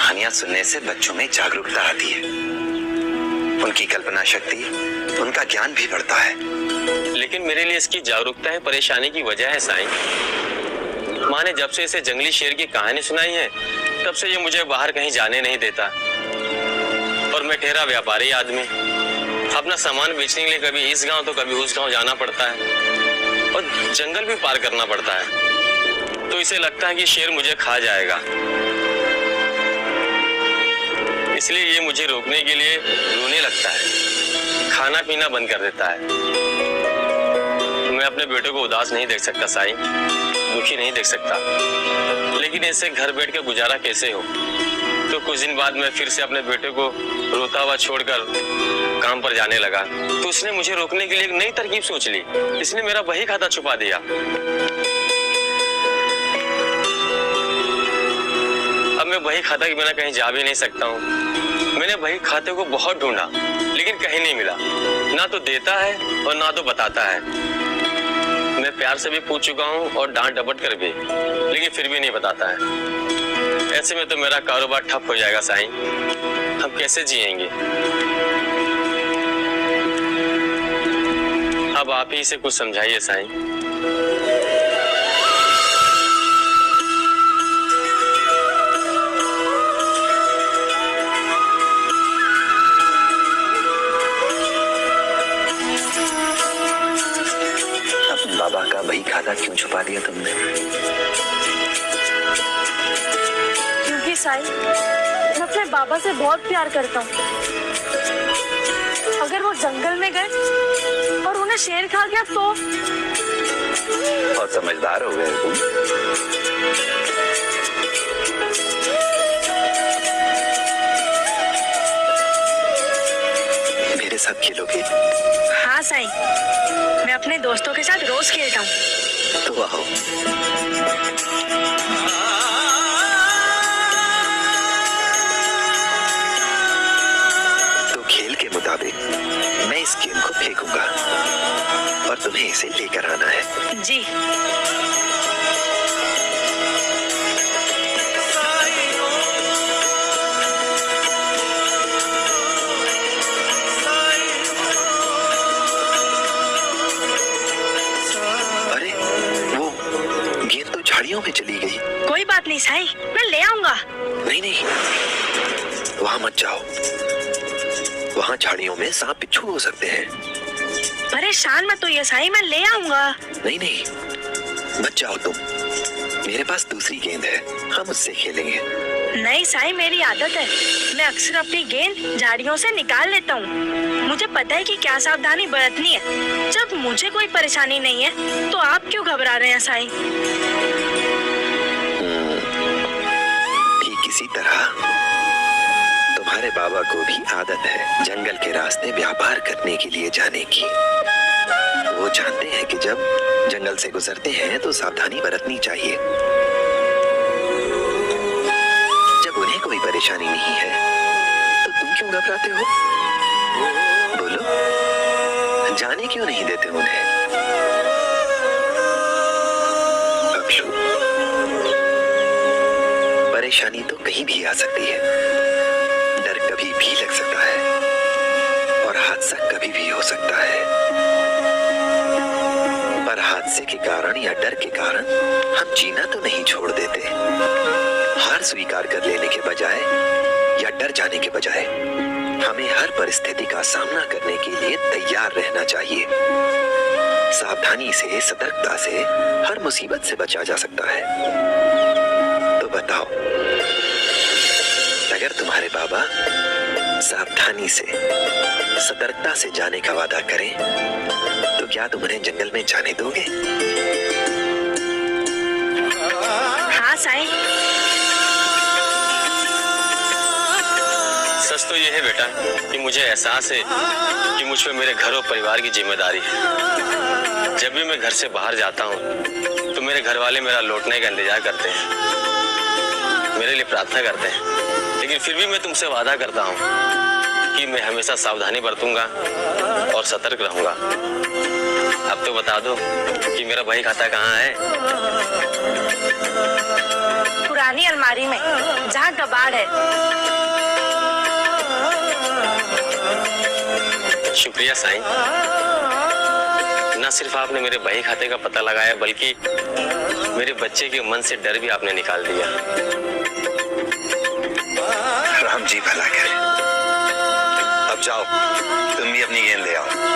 कहानियां सुनने से बच्चों में जागरूकता आती है, उनकी कल्पना शक्ति, उनका ज्ञान भी बढ़ता है। लेकिन मेरे लिए इसकी जागरूकता है परेशानी की वजह है साईं। माँ ने जब से इसे जंगली शेर की कहानी सुनाई है तब से ये मुझे बाहर कहीं जाने नहीं देता। और मैं ठहरा व्यापारी आदमी, अपना सामान बेचने के लिए कभी इस गांव तो कभी उस गांव जाना पड़ता है और जंगल भी पार करना पड़ता है। तो इसे लगता है कि शेर मुझे खा जाएगा, इसलिए ये मुझे रोकने के लिए रोने लगता है, खाना पीना बंद कर देता है। मैं अपने बेटे को उदास नहीं देख सकता साईं, दुखी नहीं देख सकता, लेकिन ऐसे घर बैठ के गुजारा कैसे हो। तो कुछ दिन बाद मैं फिर से अपने बेटे को रोता हुआ छोड़कर काम पर जाने लगा। तो उसने मुझे रोकने के लिए एक नई तरकीब सोच ली, इसने मेरा बही खाता छुपा दिया। अब मैं बही खाता के बिना कहीं जा भी नहीं सकता हूँ। मैंने बही खाते को बहुत ढूंढा लेकिन कहीं नहीं मिला, ना तो देता है और ना तो बताता है। मैं प्यार से भी पूछ चुका हूँ और डांट डपट कर भी, लेकिन फिर भी नहीं बताता है। ऐसे में तो मेरा कारोबार ठप हो जाएगा साईं, हम कैसे जिएंगे। अब आप ही इसे कुछ समझाइए साईं। बाबा का बही खाता क्यों छुपा दिया तुमने? क्योंकि साईं, मैं अपने बाबा से बहुत प्यार करता हूँ। अगर वो जंगल में गए और उन्हें शेर खा गया तो? बहुत समझदार हो गए तुम। मेरे साथ खेलोगे? हाँ साईं, मैं अपने दोस्तों के साथ रोज खेलता हूँ। तो आओ। तो खेल के मुताबिक मैं इस गेंद को फेंकूंगा और तुम्हें इसे लेकर आना है। जी। झाड़ियों में चली गई। कोई बात नहीं साईं, मैं ले आऊंगा। नहीं नहीं, वहाँ मत जाओ, वहाँ झाड़ियों में सांप बिच्छू हो सकते हैं। परेशान मत होइए साईं, मैं ले आऊंगा। नहीं नहीं, मत जाओ तुम, मेरे पास दूसरी गेंद है, हम उससे खेलेंगे। नहीं साईं, मेरी आदत है, मैं अक्सर अपनी गेंद झाड़ियों से निकाल लेता हूँ। मुझे पता है कि क्या सावधानी बरतनी है। जब मुझे कोई परेशानी नहीं है तो आप क्यों घबरा रहे हैं साईं? ठीक इसी तरह तुम्हारे बाबा को भी आदत है जंगल के रास्ते व्यापार करने के लिए जाने की। वो जानते हैं कि जब जंगल से गुजरते हैं तो सावधानी बरतनी चाहिए। जब उन्हें कोई परेशानी नहीं है तो तुम क्यों घबराते हो? बोलो, जाने क्यों नहीं देते उन्हें? परेशानी तो कहीं भी आ सकती है, डर कभी भी लग सकता है और हादसा कभी भी हो सकता है। पर हादसे के कारण या डर के कारण हम जीना तो नहीं छोड़ देते। हार स्वीकार कर लेने के बजाय या डर जाने के बजाय हमें हर परिस्थिति का सामना करने के लिए तैयार रहना चाहिए। सावधानी से, सतर्कता से हर मुसीबत से बचा जा सकता है। तो बताओ, अगर तुम्हारे बाबा सावधानी से, सतर्कता से जाने का वादा करें तो क्या तुम उन्हें जंगल में जाने दोगे? हाँ साईं। सच तो ये है बेटा कि मुझे एहसास है कि मुझ पे मेरे घर और परिवार की जिम्मेदारी है। जब भी मैं घर से बाहर जाता हूँ तो मेरे घर वाले मेरा लौटने का इंतजार करते हैं, मेरे लिए प्रार्थना करते हैं। लेकिन फिर भी मैं तुमसे वादा करता हूँ कि मैं हमेशा सावधानी बरतूंगा और सतर्क रहूंगा। अब तो बता दो कि मेरा बही खाता कहाँ है? पुरानी अलमारी में, जहाँ कबाड़ है। शुक्रिया साईं। न सिर्फ आपने मेरे बही खाते का पता लगाया, बल्कि मेरे बच्चे के मन से डर भी आपने निकाल दिया। राम जी भला करे। अब जाओ, तुम भी अपनी गेंद ले आओ।